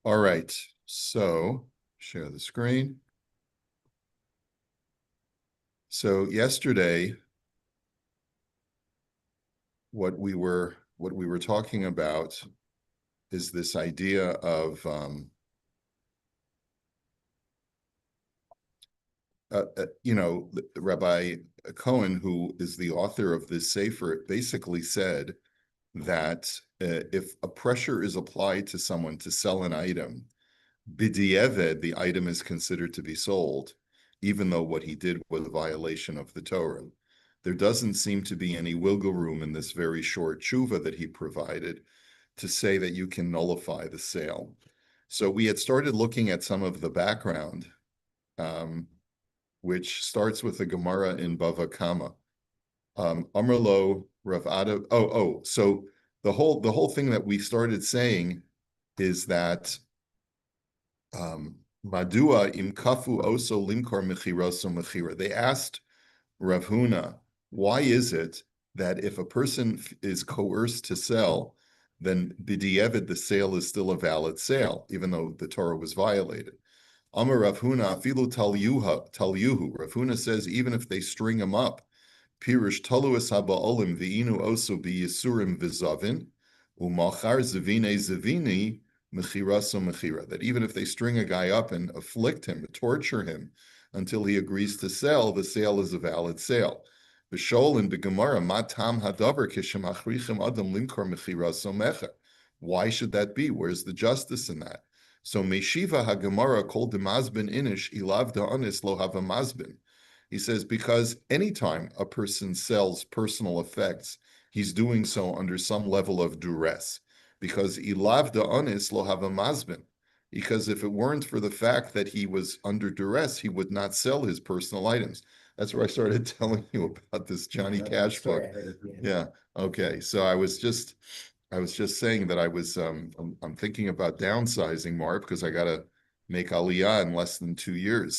All right, so share the screen. So yesterday, what we were talking about is this idea of Rabbi Cohen, who is the author of this sefer, basically said that if a pressure is applied to someone to sell an item, b'di'eved, the item is considered to be sold, even though what he did was a violation of the Torah. There doesn't seem to be any wiggle room in this very short tshuva that he provided to say that you can nullify the sale. So we had started looking at some of the background, which starts with the Gemara in Bava Kama. Amrlo Rav Ada. So the whole thing that we started saying is that Madua im kafu oso limkor mechiroso mechira. They asked Rav Huna, why is it that if a person is coerced to sell, then b'di'evid, the sale is still a valid sale, even though the Torah was violated? Amar Rav Huna, afilu talyuhu. Rav Huna says, even if they string him up, Pirush taluas haba'olim v'inu osu b'yisurim v'zavin, umachar zavine zavini mechiraso mechira. That even if they string a guy up and afflict him, torture him, until he agrees to sell, the sale is a valid sale. B'shol and b'gemara, matam hadavar kishemachrichem adam limkor mechiraso mecha. Why should that be? Where's the justice in that? So Meshiva HaGemara called the Mazbin Inish Ilav Da'anis Lo Hava Mazbin. He says, because anytime a person sells personal effects, he's doing so under some level of duress. Because Ilav Da'anis Lo Hava Mazbin. Because if it weren't for the fact that he was under duress, he would not sell his personal items. That's where I started telling you about this Johnny Cash book. Yeah. Okay. So I was just saying that I'm thinking about downsizing, Mark, because I got to make Aliyah in less than 2 years.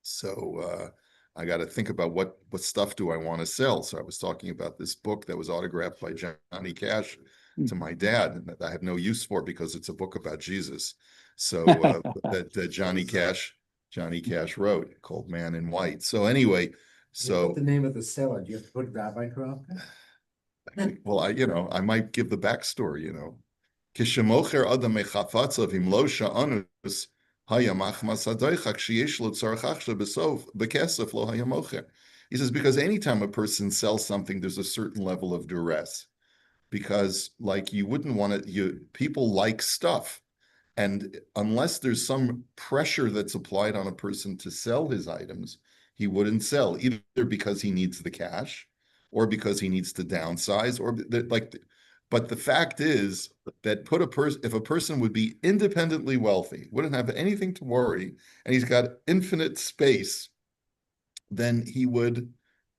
So I got to think about what stuff do I want to sell. So I was talking about this book that was autographed by Johnny Cash to my dad, and that I have no use for because it's a book about Jesus. So that Johnny Cash wrote, called Man in White. So anyway, What's the name of the seller? Do you have to put Rabbi Croft? Well, I might give the backstory, Kishemocher adam mechafatzav im lo sha'anus haya machmas hadoichak sheyesh lo tzarachach shebesov bekesef lo haya mocher. He says, because anytime a person sells something, there's a certain level of duress. Because like you wouldn't want to, people like stuff. And unless there's some pressure that's applied on a person to sell his items, he wouldn't sell, either because he needs the cash or because he needs to downsize, or but the fact is that if a person would be independently wealthy, wouldn't have anything to worry, and he's got infinite space, then he would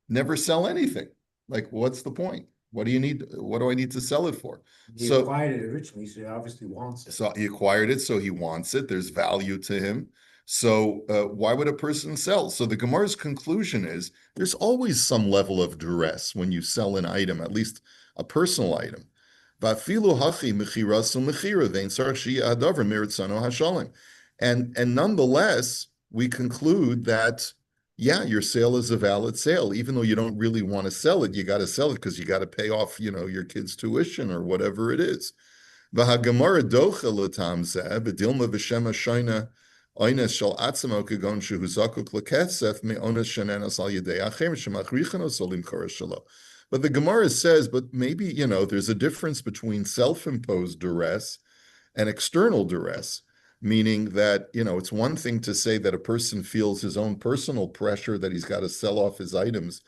never sell anything. Like, what's the point? What do you need? What do I need to sell it for? He acquired it originally, so he obviously wants it. So he acquired it, so he wants it. There's value to him. So why would a person sell? So the Gemara's conclusion is there's always some level of duress when you sell an item, at least a personal item. And nonetheless, we conclude that, yeah, your sale is a valid sale. Even though you don't really want to sell it, you got to sell it because you got to pay off, your kid's tuition or whatever it is. V'hagemara docha l'tam zeh b'dilma v'shema shoyna oines shel atzmo kegon shehu zakuk lekesef me'ones shenenas al yedei achim shemachrichanos olim kora shelo. But the Gemara says, but maybe, there's a difference between self-imposed duress and external duress, meaning that, it's one thing to say that a person feels his own personal pressure that he's got to sell off his items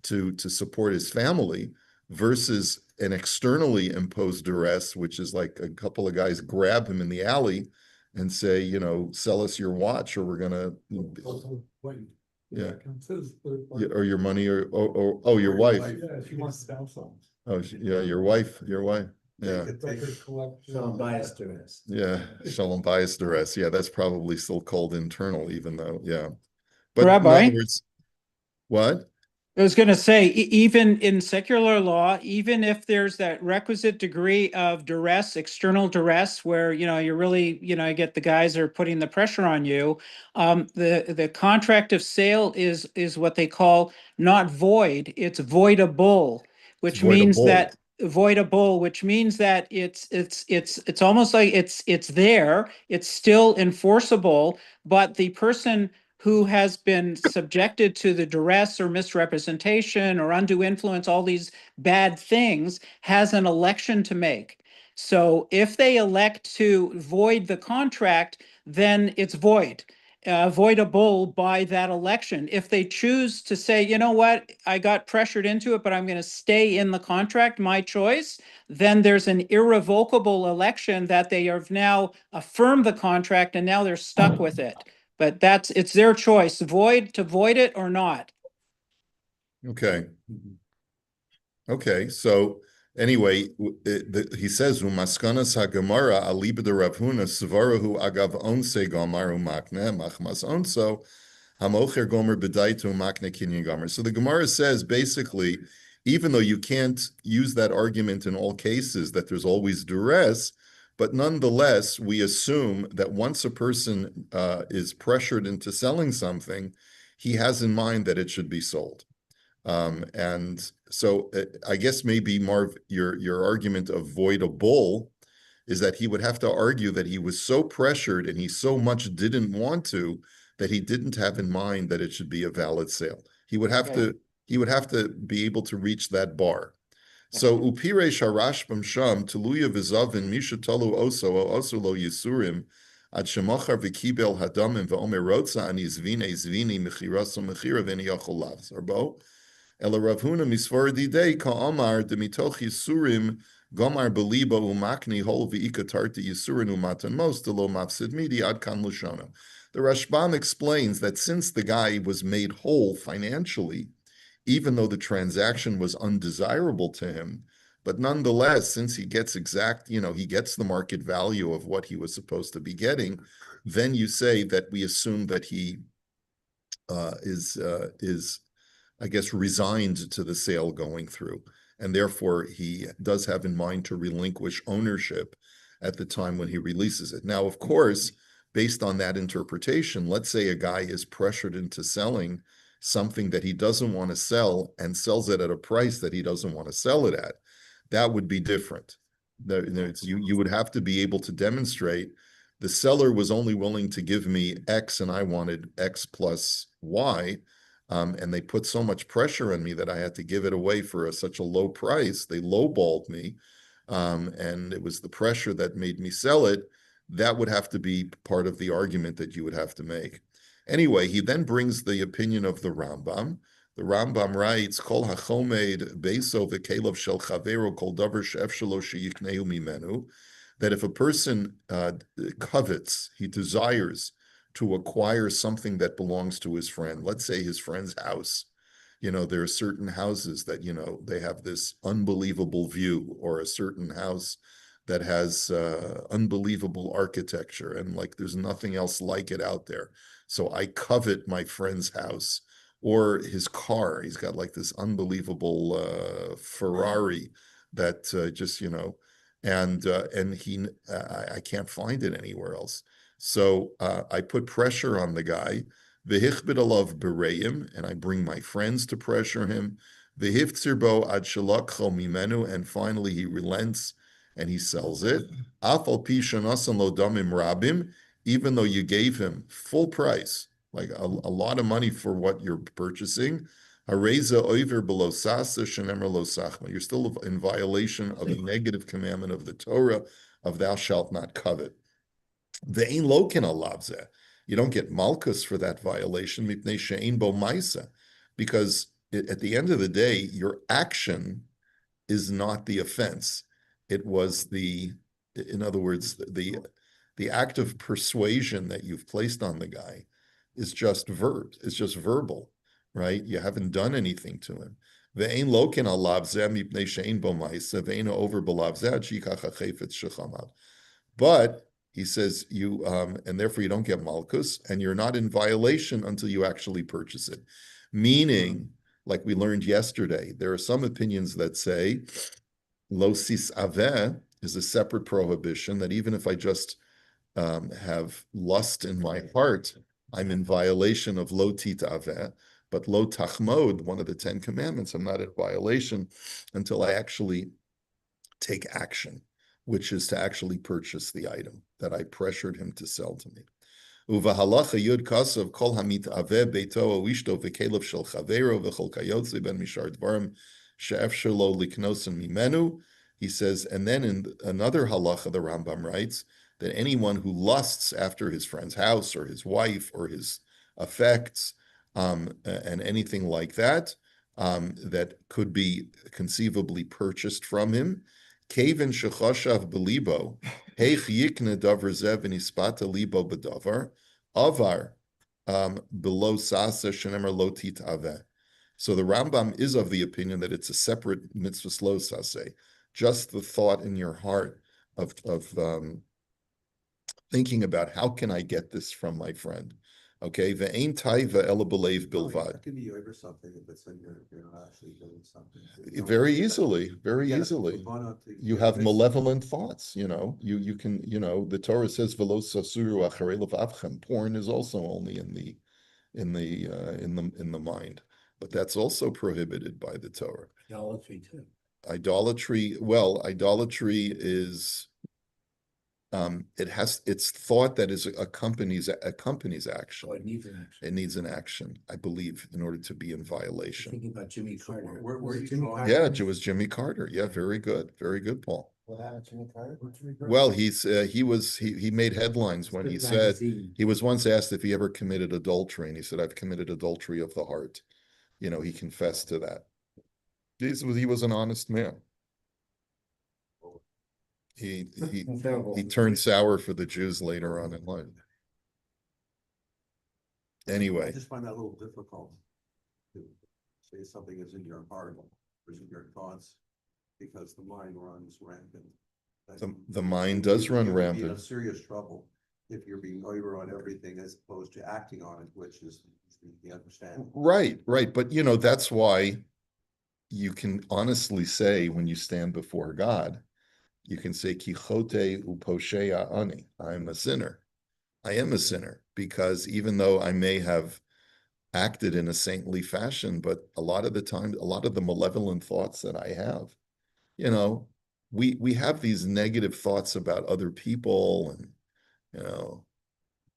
to support his family, versus an externally imposed duress, which is like a couple of guys grab him in the alley and say, sell us your watch or we're gonna, yeah, or your money, or your wife. Yeah, she wants to sell something. Oh, yeah, your wife. Yeah. Shalom bias duress. Yeah, shalom bias duress. Yeah, that's probably still called internal, even though, yeah. But Rabbi, in other words, what? I was going to say, even in secular law, even if there's that requisite degree of duress, external duress, where you're really, you get the guys are putting the pressure on you, the contract of sale is what they call not void, it's voidable, It's which means voidable. that voidable, which means that it's almost like it's there, it's still enforceable, but the person who has been subjected to the duress or misrepresentation or undue influence, all these bad things, has an election to make. So if they elect to void the contract, then it's voidable by that election. If they choose to say, you know what, I got pressured into it, but I'm going to stay in the contract, my choice, then there's an irrevocable election that they have now affirmed the contract and now they're stuck with it. But it's their choice, to void it or not. Okay. Okay. So anyway, he says, "Umaskanas hagemara aliba de Rav Huna svarahu agav onse gomaru makne machmas onso hamocher gomer bedaitu makne kinyan gomer." So the Gemara says basically, even though you can't use that argument in all cases, that there's always duress, but nonetheless, we assume that once a person is pressured into selling something, he has in mind that it should be sold. And so I guess maybe Marv, your argument of voidable is that he would have to argue that he was so pressured and he so much didn't want to that he didn't have in mind that it should be a valid sale. He would have Okay. to be able to reach that bar. So upire sharash sham tuluya v'zavin misha tolu oso lo yisurim ad shemachar v'kibel hadamim v'omer rotza ani zvini mechiraso mechira v'eni yachol lav. Sarbo. Ela Rav Huna misvardi day ka'amar demitoch yisurim gomar beliba umakni hol v'ikatarti yisurin umatan most lo mafsid midi ad kan lushona. The Rashbam explains that since the guy was made whole financially, even though the transaction was undesirable to him, but nonetheless, since he gets he gets the market value of what he was supposed to be getting, then you say that we assume that he is I guess, resigned to the sale going through. And therefore, he does have in mind to relinquish ownership at the time when he releases it. Now, of course, based on that interpretation, let's say a guy is pressured into selling something that he doesn't want to sell and sells it at a price that he doesn't want to sell it at. That would be different. You would have to be able to demonstrate the seller was only willing to give me X and I wanted X plus Y. And they put so much pressure on me that I had to give it away for such a low price. They lowballed me, and it was the pressure that made me sell it. That would have to be part of the argument that you would have to make. Anyway, he then brings the opinion of the Rambam. The Rambam writes, "Kol hachomed beso v'kelev shel chavero kol davar she'efshelo sheyikneu mimenu," that if a person covets, he desires to acquire something that belongs to his friend. Let's say his friend's house. There are certain houses that, they have this unbelievable view, or a certain house that has unbelievable architecture and like there's nothing else like it out there. So I covet my friend's house or his car. He's got like this unbelievable Ferrari that and I can't find it anywhere else. So I put pressure on the guy. V'hichbid alav bereim, and I bring my friends to pressure him. V'hiftzirbo ad shalakcho mimenu, and finally he relents and he sells it. Afal pi shanasan lo damim rabim, even though you gave him full price, like a lot of money for what you're purchasing. Hareza oiver below sasa shenemer lo sachma. You're still in violation of a negative commandment of the Torah of thou shalt not covet. The ein lokin alavzeh. You don't get malchus for that violation, mipnei she'ein bo ma'isa, because at the end of the day, your action is not the offense. It was in other words, the act of persuasion that you've placed on the guy is just it's just verbal, right? You haven't done anything to him. Ve'ein lokin alavzeh mipnei she'ein bo ma'isa ve'ein over belavzeh chikach hachefetz shechamav. But he says and therefore you don't get malchus, and you're not in violation until you actually purchase it. Meaning like we learned yesterday, there are some opinions that say lo sis aveh is a separate prohibition, that even if I just have lust in my heart, I'm in violation of lo tit aveh. But lo tachmod, one of the 10 commandments, I'm not in violation until I actually take action, which is to actually purchase the item that I pressured him to sell to me. Uvahalacha yud kasav kol hamit aveh beito o ishto v'kelev shel chavero v'chol kayotze ben mishar dvarim she'efshar lo liknosen mimenu. He says, and then in another halacha, the Rambam writes that anyone who lusts after his friend's house or his wife or his effects, and anything like that, that could be conceivably purchased from him, Kaven shechoshav belibo, heich yikne davar zev v'nispata libo b'davar, avar below sasa shenemer lo tit aveh. So the Rambam is of the opinion that it's a separate mitzvah lo sase, just the thought in your heart of thinking about how can I get this from my friend. Okay, ve'ein taiva ela b'leiv bilvad. That could be over something if it's in you're not actually doing something. Very easily, very You gotta easily. put on to You get have this. malevolent thoughts, you can, the Torah says velo sasuru acharei levavchem. Porn is also only in the mind, but that's also prohibited by the Torah. Idolatry too. Idolatry is it's thought that accompanies action. Oh, it needs an action. It needs an action, I believe, in order to be in violation. Thinking about Jimmy Carter. Where Was it you Jimmy drawing- Carter? Yeah, it was Jimmy Carter. Yeah, very good, Paul. What happened to Jimmy Carter? Jimmy Carter? Well, he made headlines when he Good said magazine. he was once asked if he ever committed adultery, and he said, "I've committed adultery of the heart." He confessed to that. He was an honest man. He Terrible. turned sour for the Jews later on in life. I Anyway, just find that a little difficult to say something is in your heart or in your thoughts, because the mind runs rampant. the mind does run You would be in rampant. serious trouble if you're being over on everything as opposed to acting on it, which is the understanding. Right. But that's why you can honestly say when you stand before God, you can say, Kichote uposhea ani, I'm a sinner. I am a sinner, because even though I may have acted in a saintly fashion, but a lot of the time, a lot of the malevolent thoughts that I have, we have these negative thoughts about other people, and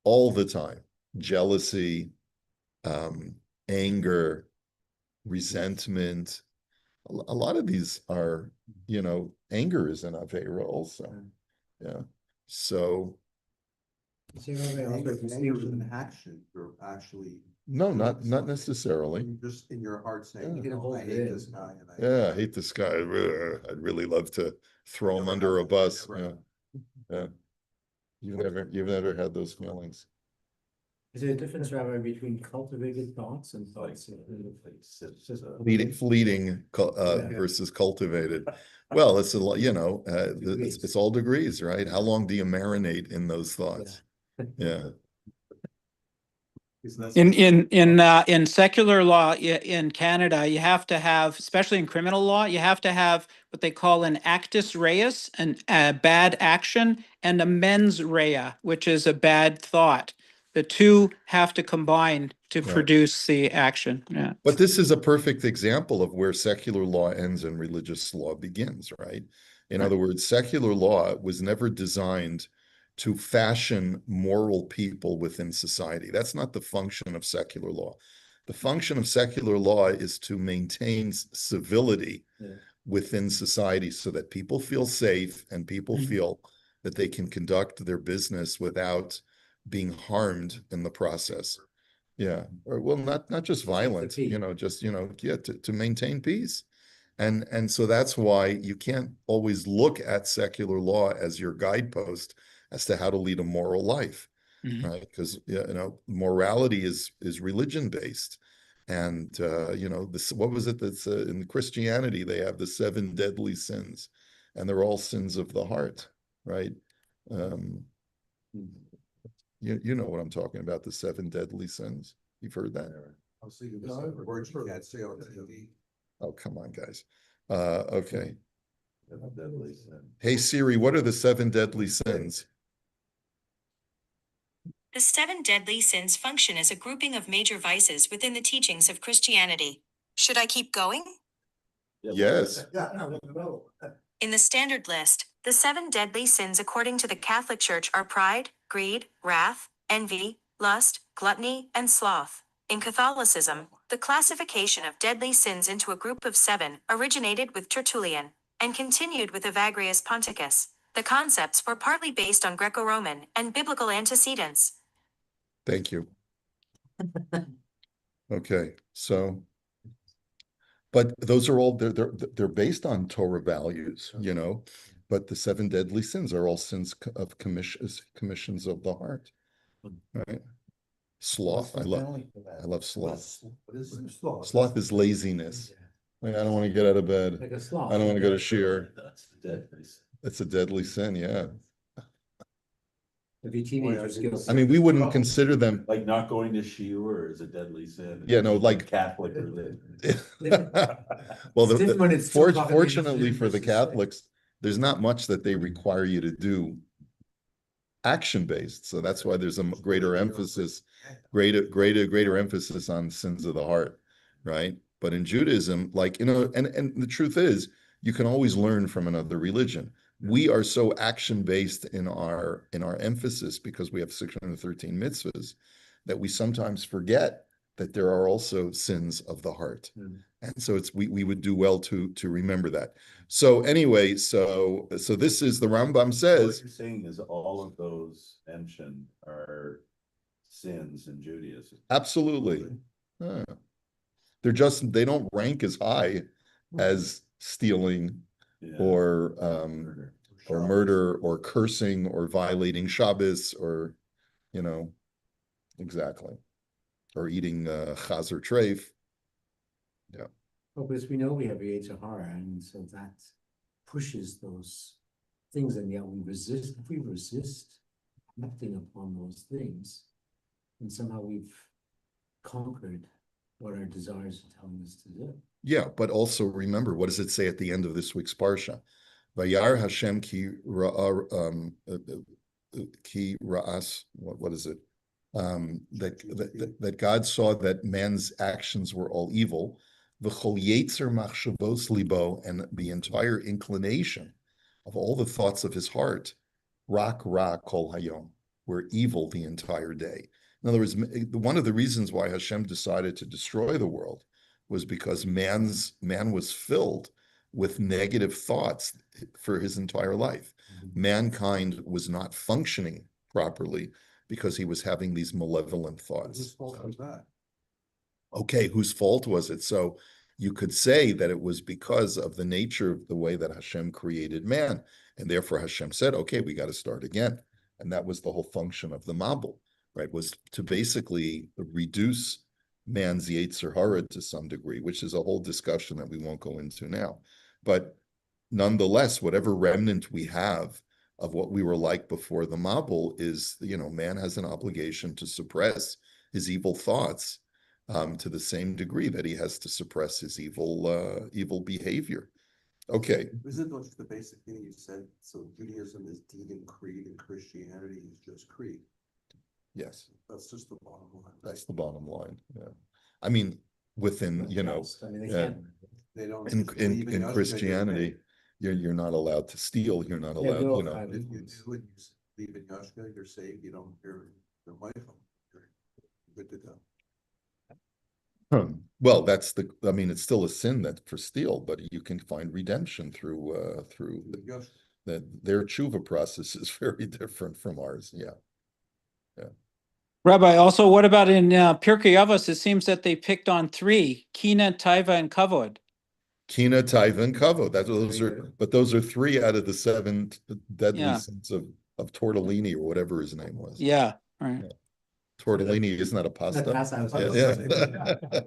all the time. Jealousy, anger, resentment. A lot of these are, anger is an Aveira also. Yeah. So Anger is an action, you're actually. no, doing not something. necessarily. You're just in your heart saying, Yeah. You can hold I it hate in. this guy. And Yeah, I hate this guy. Ugh, I'd really love to throw him under a bus. Yeah. Yeah. You've never had those feelings. Is there a difference, Rabbi, between cultivated thoughts and thoughts? Fleeting Yeah. versus cultivated. Well, it's a lot, it's all degrees, right? How long do you marinate in those thoughts? Yeah. In secular law in Canada, you have to have, especially in criminal law, you have to have what they call an actus reus, a bad action, and a mens rea, which is a bad thought. The two have to combine to Right. produce the action. Yeah. But this is a perfect example of where secular law ends and religious law begins, right? In other words, secular law was never designed to fashion moral people within society. That's not the function of secular law. The function of secular law is to maintain civility within society so that people feel safe and people feel that they can conduct their business without being harmed in the process. Yeah, or well, not just violent, just to maintain peace. And so that's why you can't always look at secular law as your guidepost as to how to lead a moral life, right? Because morality is religion based, and this, what was it that's in Christianity they have the 7 deadly sins, and they're all sins of the heart, right? You know what I'm talking about, the 7 deadly sins. You've heard that? I'm seeing this word you can't say on TV. Oh, come on, guys. Okay. Hey Siri, what are the 7 deadly sins? The 7 deadly sins function as a grouping of major vices within the teachings of Christianity. Should I keep going? Yes. In the standard list, the 7 deadly sins according to the Catholic Church are pride, greed, wrath, envy, lust, gluttony, and sloth. In Catholicism, the classification of deadly sins into a group of 7 originated with Tertullian and continued with Evagrius Ponticus. The concepts were partly based on Greco-Roman and biblical antecedents. Thank you. Okay, so, but those are all, they're based on Torah values, you know, but the 7 deadly sins are all sins of commissions of the heart, right? Sloth, I love sloth. What is sloth? Sloth is laziness. Like, I don't want to get out of bed. Like a sloth. I don't want to go to shear. That's the deadly sin. It's a deadly sin, yeah. If your teenager skills. I mean, we wouldn't consider them, Like not going to shiur is a deadly sin. Yeah, no, like- Catholic religion. well, It's different when it's 2 o'clock in the fortunately afternoon for the versus, like- Catholics, there's not much that they require you to do action-based. So that's why there's a greater emphasis, greater emphasis on sins of the heart, right? But in Judaism, like, you know, and the truth is, you can always learn from another religion. We are so action-based in our emphasis because we have 613 mitzvahs that we sometimes forget that there are also sins of the heart. And so we would do well to remember that. So anyway, so this is the Rambam What says, you're saying is all of those mentioned are sins in Judaism. absolutely. Ah. They don't rank as high as stealing Yeah. or murder or cursing or violating Shabbos or, you know, exactly. Or eating chazer treif. Oh, because we know we have the Hara, and so that pushes those things, and yet we resist, if we resist acting upon those things, and somehow we've conquered what our desires are telling us to do. Yeah, but also remember, what does it say at the end of this week's Parsha? Vayar Hashem ki ra'as, what is it? That God saw that man's actions were all evil. V'chol yetzer machshavos libo, and the entire inclination of all the thoughts of his heart, rak ra kol hayom, were evil the entire day. In other words, one of the reasons why Hashem decided to destroy the world was because man was filled with negative thoughts for his entire life. Mankind was not functioning properly because he was having these malevolent thoughts. Whose fault was that? Okay, whose fault was it? So you could say that it was because of the nature of the way that Hashem created man. And therefore Hashem said, okay, we got to start again. And that was the whole function of the Mabul, right? Was to basically reduce man's Yetzer Hara to some degree, which is a whole discussion that we won't go into now. But nonetheless, whatever remnant we have of what we were like before the Mabul is, you know, man has an obligation to suppress his evil thoughts to the same degree that he has to suppress his evil behavior. Okay. Isn't that just the basic thing you said? So Judaism is deed and creed, and Christianity is just creed. Yes, That's just the bottom line. that's the bottom line. Yeah, I mean, within, you know, I mean, they yeah. can't. They don't. in believe in Yahshua, Christianity, you're not allowed to steal. You're not allowed, you know. If you do and you believe in Yahshua, you're saved. You don't hear the Michael. You're good to go. Well, I mean, it's still a sin that for steal, but you can find redemption through Yahshua. their tshuva process is very different from ours. Yeah. Rabbi, also, what about in Pirkei Avos? It seems that they picked on 3, Kina, Taiva, and Kavod. Kina, Taiva, and Kavo. Those are 3 out of the 7 deadly Yeah. sins of tortellini or whatever his name was. Yeah, right. Tortellini isn't that a pasta? That's how I was Yeah, gonna yeah.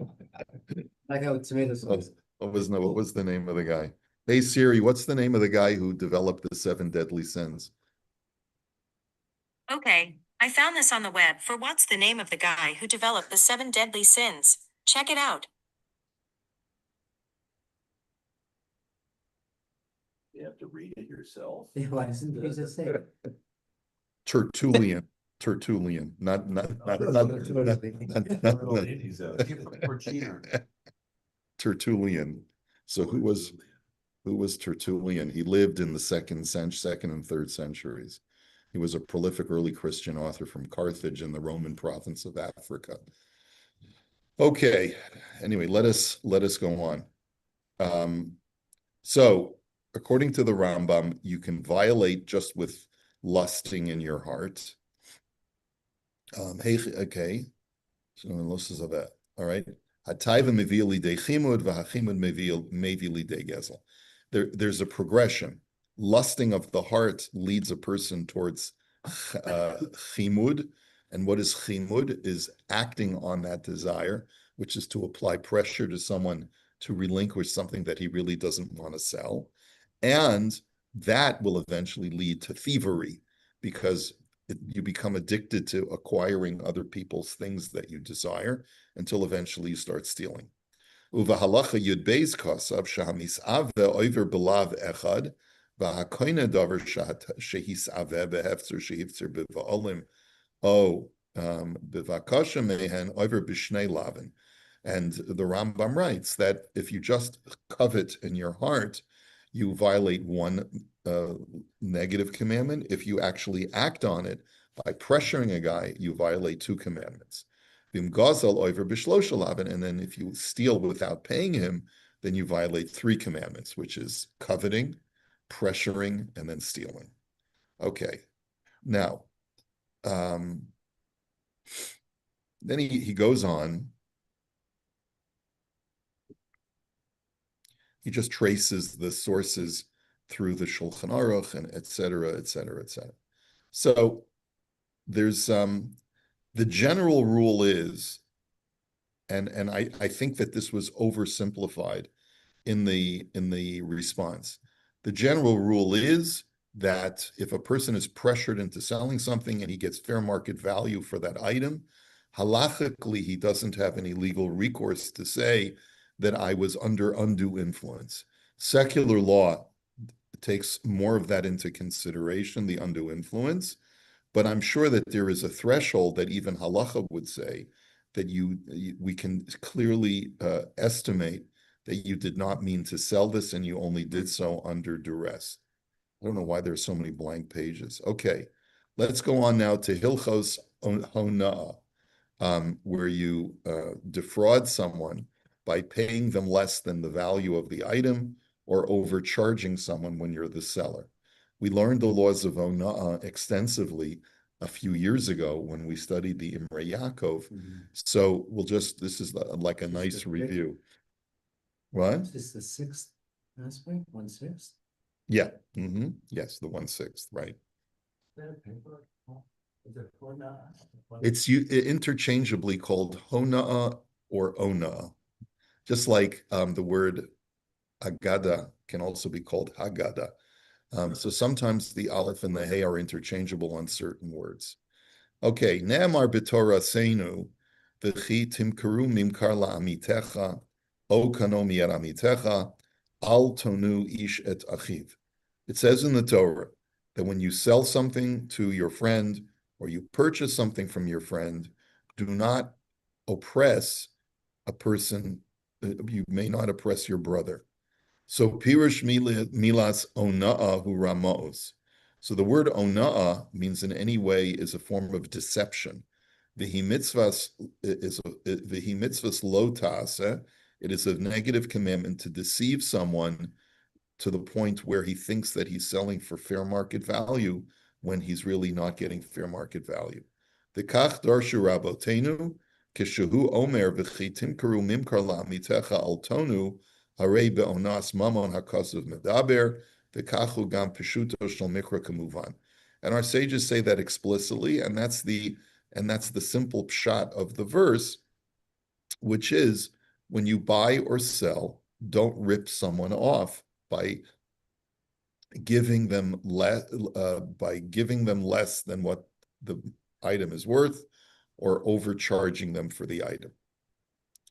Like how tomato sauce. What was the name of the guy? Hey Siri, what's the name of the guy who developed the 7 deadly sins? Okay, I found this on the web for what's the name of the guy who developed the 7 deadly sins. Check it out. You have to read it yourself. Why doesn't Jesus say it? Tertullian, not Little Indies out. Tertullian. So who was Tertullian? He lived in the second and third centuries. He was a prolific early Christian author from Carthage in the Roman province of Africa. Okay. Anyway, let us go on. So according to the Rambam, you can violate just with lusting in your heart. Okay. So all right. There's a progression. Lusting of the heart leads a person towards chimud. And what is chimud? Is acting on that desire, which is to apply pressure to someone to relinquish something that he really doesn't want to sell. And that will eventually lead to thievery, because you become addicted to acquiring other people's things that you desire until eventually you start stealing. Uvahalacha yud beis kasav shahamisave oiver belav echad v'hakoine davar shehisave behefzer shehifzer b'va'olim b'vakasha mehen oiver b'shnei lavin. And the Rambam writes that if you just covet in your heart, you violate one negative commandment. If you actually act on it by pressuring a guy, you violate two commandments. And then if you steal without paying him, then you violate three commandments, which is coveting, pressuring, and then stealing. Okay. Now, then he goes on. He just traces the sources through the Shulchan Aruch and et cetera, et cetera, et cetera. So there's the general rule is, and I think that this was oversimplified in the response. The general rule is that if a person is pressured into selling something and he gets fair market value for that item, halachically he doesn't have any legal recourse to say that I was under undue influence. Secular law takes more of that into consideration, the undue influence, but I'm sure that there is a threshold that even halacha would say that we can clearly estimate that you did not mean to sell this and you only did so under duress. I don't know why there's so many blank pages. Okay, let's go on now to Hilchos Hona'ah, where you defraud someone by paying them less than the value of the item or overcharging someone when you're the seller. We learned the laws of Hona'ah extensively a few years ago when we studied the Imre Yaakov. So this is like a nice review. What? Is this the sixth aspect? 1/6? Yeah. Yes, the 1/6, right. It's interchangeably called Hona'ah or Ona'ah. Just like the word Agada can also be called Haggadah. So sometimes the aleph and the hey are interchangeable on certain words. Okay, Ne'amar b'Torah seinu v'chi timkaru mimkar la'amitecha o kano mi'er amitecha al tonu ish et achiv. It says in the Torah that when you sell something to your friend or you purchase something from your friend, do not oppress a person. You may not oppress your brother. So pirush milas ona'ah hu ramos. So the word ona'ah means in any way is a form of deception. Vihi mitzvahs lo ta'aseh. It is a negative commandment to deceive someone to the point where he thinks that he's selling for fair market value when he's really not getting fair market value. The kach darshu rabotenu kishehu omer v'chi timkaru mimkar la'amitecha al tonu harei be'onas mamon hakasav medaber v'kachu gam peshuto shel mikra kamuvan. And our sages say that explicitly, and that's the simple pshat of the verse, which is when you buy or sell, don't rip someone off by giving them less than what the item is worth or overcharging them for the item.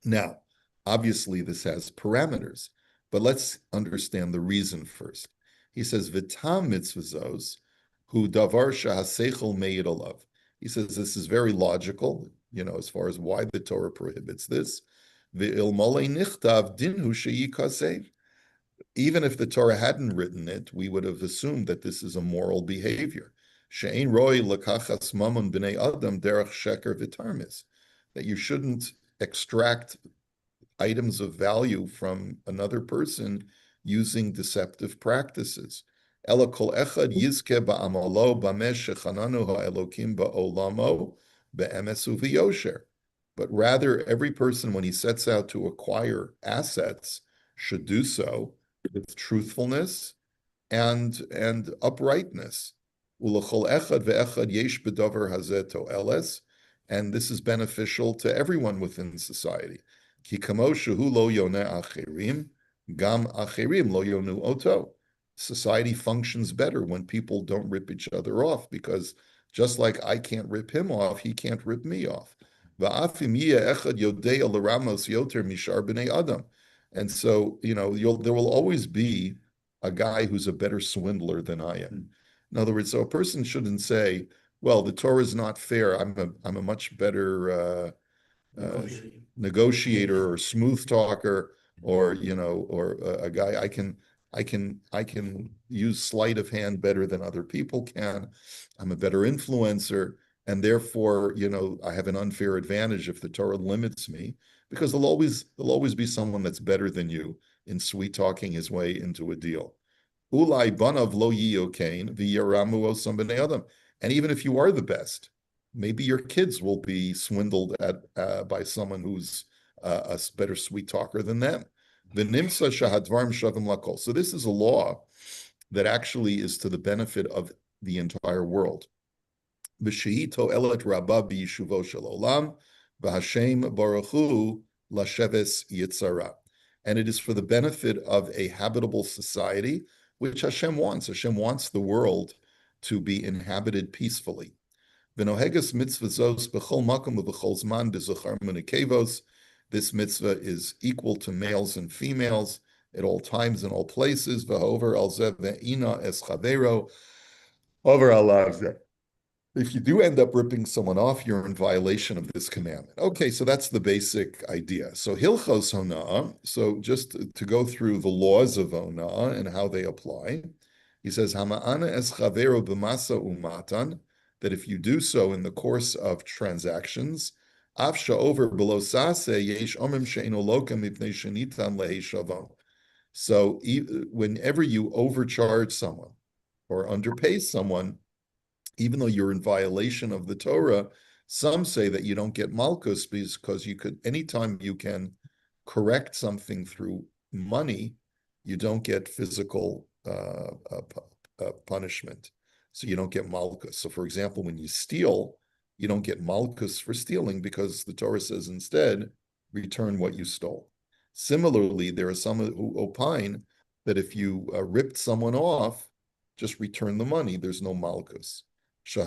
Now, obviously, this has parameters, but let's understand the reason first. He says, "V'tam mitzvahos hu davar shahaseichel meid olav." He says this is very logical, as far as why the Torah prohibits this. V'ilmolei nichtav dinhu sheyikaseh. Even if the Torah hadn't written it, we would have assumed that this is a moral behavior. She'ein roi lakachas mamun b'nei adam derech sheker v'tarmis. That you shouldn't extract items of value from another person using deceptive practices. Ela kol echad yizke ba'amalo b'mesh shechananu ha'elokim ba'olamo be'emes u'v'yosher. But rather, every person, when he sets out to acquire assets, should do so with truthfulness and uprightness. Ulachol echad ve'echad yesh bedavar hazeh to'eles, and this is beneficial to everyone within society. Ki kamo shehu lo yoneh acherim, gam acherim lo yonu oto. Society functions better when people don't rip each other off, because just like I can't rip him off, he can't rip me off. Va'afim yeh echad yodei l'ramos yoter mishar b'nei adam. And so, there will always be a guy who's a better swindler than I am. In other words, so a person shouldn't say, well, the Torah is not fair. I'm a much better negotiator or smooth talker, or a guy I can use sleight of hand better than other people can. I'm a better influencer, and therefore, I have an unfair advantage if the Torah limits me, because there'll always be someone that's better than you in sweet talking his way into a deal. Ulai banav lo yiyokain v'yaramu osam b'nei adam. And even if you are the best, maybe your kids will be swindled by someone who's a better sweet talker than them. V'nimsa shahadvarim shavim lakol. So this is a law that actually is to the benefit of the entire world. V'shehito elet rabba b'yishuvo shel olam v'Hashem baruch hu lasheves yitzara. And it is for the benefit of a habitable society, which Hashem wants. Hashem wants the world to be inhabited peacefully. V'noheges mitzvahos b'chol makom u'b'chol zman b'zochar u'nekevos. This mitzvah is equal to males and females at all times and all places. V'hover al zeh ve'ina es chavero over alav. If you do end up ripping someone off, you're in violation of this commandment. Okay, so that's the basic idea. So Hilchos Hona'ah, so just to go through the laws of Hona'ah and how they apply, he says, Hama'ana es chavero b'masa umatan, that if you do so in the course of transactions, af sha'over below sase yesh omrim she'eno lokam mipnei shenitan lehe shavon. So whenever you overcharge someone or underpay someone, even though you're in violation of the Torah, some say that you don't get malchus because anytime you can correct something through money, you don't get physical punishment. So you don't get malchus. So for example, when you steal, you don't get malchus for stealing, because the Torah says instead, return what you stole. Similarly, there are some who opine that if you ripped someone off, just return the money, there's no malchus. And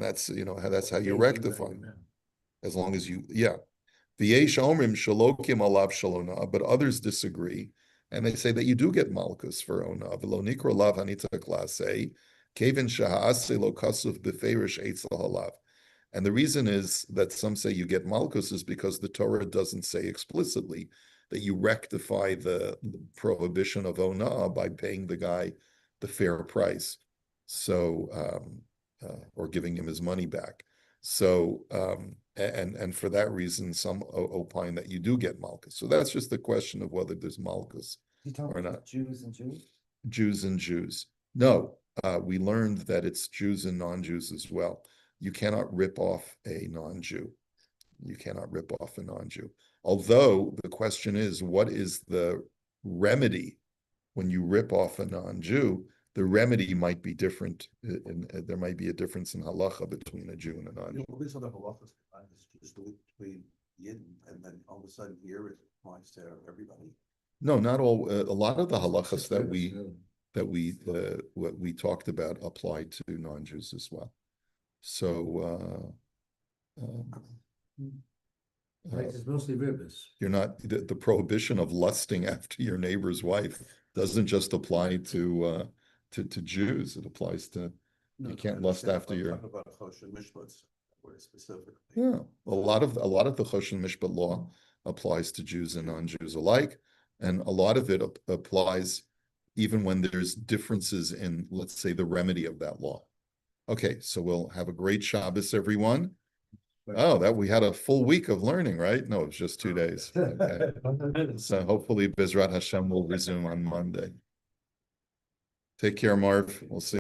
that's that's how you rectify. As long as you, but others disagree, and they say that you do get malchus for ona. And the reason is that some say you get malchus is because the Torah doesn't say explicitly that you rectify the prohibition of ona by paying the guy the fair price, so or giving him his money back. So and for that reason, some opine that you do get malchus. So that's just the question of whether there's malchus or not. Jews and Jews? Jews and Jews. No, we learned that it's Jews and non-Jews as well. You cannot rip off a non-Jew. You cannot rip off a non-Jew. Although the question is, what is the remedy when you rip off a non-Jew? The remedy might be different. There might be a difference in halacha between a Jew and a non-Jew. These other halachas just between Yidden, and then all of a sudden here it applies to everybody. No, not all. A lot of the halachas that we talked about apply to non-Jews as well. So Right, it's mostly rivers. You're not, the prohibition of lusting after your neighbor's wife doesn't just apply to Jews. It applies to, No, you no, can't I lust understand, after but I'm your, talking about Choshen Mishpat, where specifically. yeah. A lot of the Choshen Mishpat law applies to Jews and non-Jews alike. And a lot of it applies even when there's differences in, let's say, the remedy of that law. Okay, so we'll have a great Shabbos, everyone. Oh, that we had a full week of learning, right? No, it was just 2 days. Okay. So hopefully Bezrat Hashem will resume on Monday. Take care, Marv. We'll see.